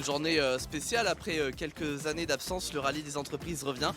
journée spéciale. Après quelques années d'absence, le rallye des entreprises revient,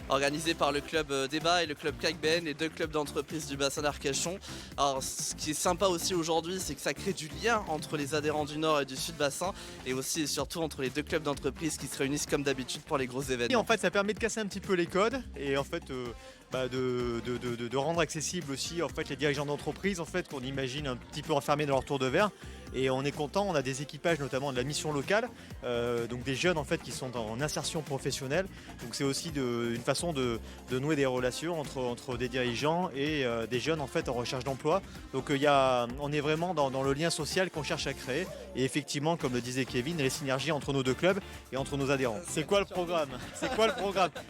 organisé par le club Débat et le club CACBN, les deux clubs d'entreprises du bassin d'Arcachon. Alors ce qui est sympa aussi aujourd'hui, c'est que ça crée du lien entre les adhérents du Nord et du Sud bassin, et aussi et surtout entre les deux clubs d'entreprises qui se réunissent comme d'habitude pour les gros Et événements. en fait, ça permet de casser un petit peu les codes et en fait de rendre accessible aussi en fait les dirigeants d'entreprise en fait qu'on imagine un petit peu enfermés dans leur tour de verre. Et on est content, on a des équipages notamment de la mission locale, donc des jeunes en fait qui sont en insertion professionnelle. Donc c'est aussi une façon de nouer des relations entre des dirigeants et des jeunes en fait en recherche d'emploi. Donc on est vraiment dans le lien social qu'on cherche à créer. Et effectivement, comme le disait Kevin, les synergies entre nos deux clubs et entre nos adhérents. C'est quoi le programme?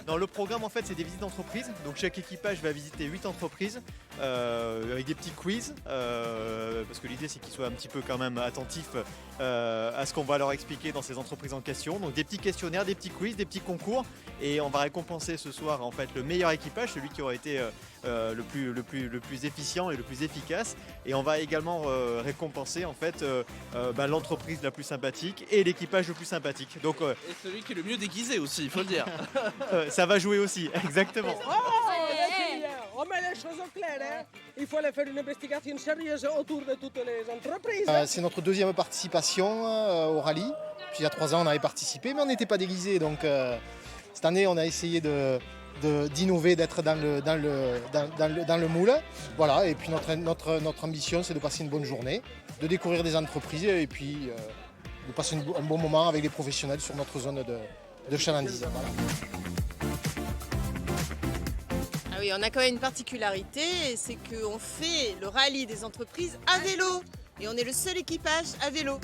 Non, le programme en fait c'est des visites d'entreprise. Donc chaque équipage va visiter 8 entreprises avec des petits quiz parce que l'idée c'est qu'ils soient un petit peu quand même attentifs à ce qu'on va leur expliquer dans ces entreprises en question. Donc des petits questionnaires, des petits quiz, des petits concours, et on va récompenser ce soir en fait le meilleur équipage, celui qui aura été le plus efficient et le plus efficace, et on va également récompenser en fait l'entreprise la plus sympathique et l'équipage le plus sympathique. Donc Et celui qui est le mieux déguisé aussi, il faut le dire. ça va jouer aussi, exactement. On met les choses au clair, hein. Il faut aller faire une investigation sérieuse autour de toutes les entreprises. C'est notre deuxième participation au rallye. Puis il y a 3 ans, on avait participé, mais on n'était pas déguisés. Donc cette année, on a essayé d'innover, d'être dans le moule. Voilà. Et puis notre ambition, c'est de passer une bonne journée, de découvrir des entreprises et puis de passer un bon moment avec les professionnels sur notre zone de chalandise. Voilà. Ah oui, on a quand même une particularité, c'est qu'on fait le rallye des entreprises à vélo. Et on est le seul équipage à vélo.